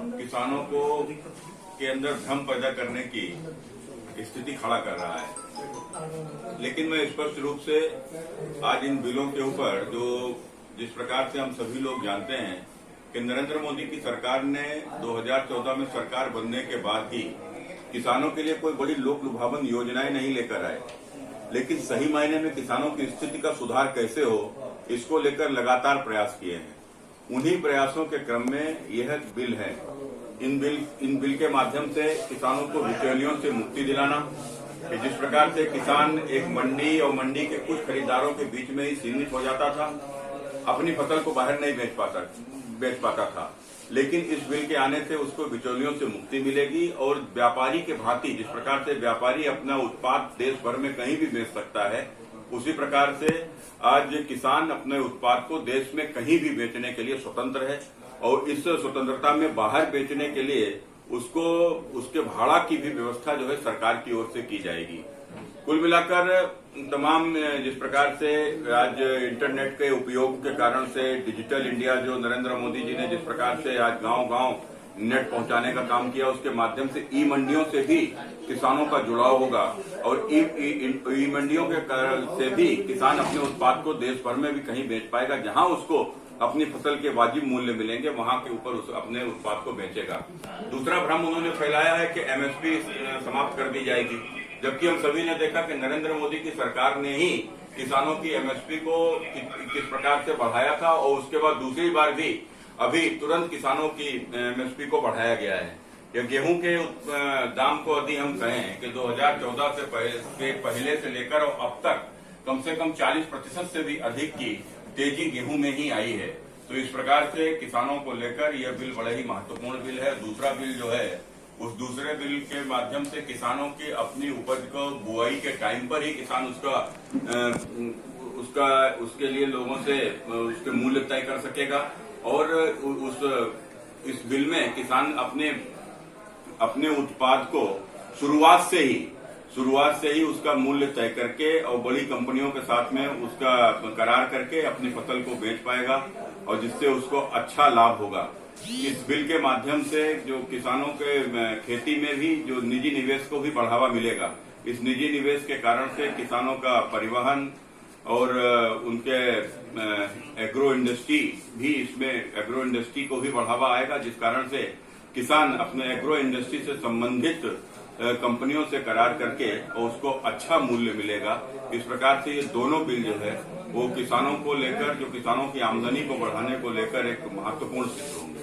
किसानों को के अंदर भ्रम पैदा करने की स्थिति खड़ा कर रहा है। लेकिन मैं स्पष्ट रूप से आज इन बिलों के ऊपर जिस प्रकार से हम सभी लोग जानते हैं कि नरेंद्र मोदी की सरकार ने 2014 में सरकार बनने के बाद ही किसानों के लिए कोई बड़ी लोक लुभावन योजनाएं नहीं लेकर आए, लेकिन सही मायने में किसानों की स्थिति का सुधार कैसे हो इसको लेकर लगातार प्रयास किए हैं। उन्हीं प्रयासों के क्रम में यह बिल है। इन बिल के माध्यम से किसानों को बिचौलियों से मुक्ति दिलाना, कि जिस प्रकार से किसान एक मंडी और मंडी के कुछ खरीदारों के बीच में ही सीमित हो जाता था, अपनी फसल को बाहर नहीं बेच पाता था। लेकिन इस बिल के आने से उसको बिचौलियों से मुक्ति मिलेगी और व्यापारी के भांति जिस प्रकार से व्यापारी अपना उत्पाद देश भर में कहीं भी बेच सकता है, उसी प्रकार से आज किसान अपने उत्पाद को देश में कहीं भी बेचने के लिए स्वतंत्र है और इस स्वतंत्रता में बाहर बेचने के लिए उसको उसके भाड़ा की भी व्यवस्था जो है सरकार की ओर से की जाएगी। कुल मिलाकर तमाम जिस प्रकार से आज इंटरनेट के उपयोग के कारण से डिजिटल इंडिया जो नरेंद्र मोदी जी ने जिस प्रकार से आज गांव-गांव नेट पहुंचाने का काम किया, उसके माध्यम से ई मंडियों से भी किसानों का जुड़ाव होगा और ई मंडियों के कारण से भी किसान अपने उत्पाद को देश भर में भी कहीं बेच पाएगा। जहां उसको अपनी फसल के वाजिब मूल्य मिलेंगे वहां के ऊपर अपने उत्पाद को बेचेगा। दूसरा भ्रम उन्होंने फैलाया है कि एमएसपी समाप्त कर दी जाएगी, जबकि हम सभी ने देखा कि नरेंद्र मोदी की सरकार ने ही किसानों की एमएसपी को किस प्रकार से बढ़ाया था और उसके बाद दूसरी बार भी अभी तुरंत किसानों की एमएसपी को बढ़ाया गया है। या गेहूं के दाम को यदि हम कहें कि 2014 से पहले से लेकर और अब तक कम से कम 40% से भी अधिक की तेजी गेहूं में ही आई है। तो इस प्रकार से किसानों को लेकर यह बिल बड़ा ही महत्वपूर्ण बिल है। दूसरा बिल जो है, उस दूसरे बिल के माध्यम से किसानों की अपनी उपज को बुआई के टाइम पर ही किसान उसके लिए लोगों से उसके मूल्य तय कर सकेगा और इस बिल में किसान अपने उत्पाद को शुरुआत से ही उसका मूल्य तय करके और बड़ी कंपनियों के साथ में उसका करार करके अपनी फसल को बेच पाएगा और जिससे उसको अच्छा लाभ होगा। इस बिल के माध्यम से जो किसानों के खेती में भी जो निजी निवेश को भी बढ़ावा मिलेगा। इस निजी निवेश के कारण से किसानों का परिवहन और उनके एग्रो इंडस्ट्री को भी बढ़ावा आएगा, जिस कारण से किसान अपने एग्रो इंडस्ट्री से संबंधित कंपनियों से करार करके और उसको अच्छा मूल्य मिलेगा। इस प्रकार से ये दोनों बिल जो है वो किसानों को लेकर, जो किसानों की आमदनी को बढ़ाने को लेकर एक महत्वपूर्ण सिद्ध होंगे।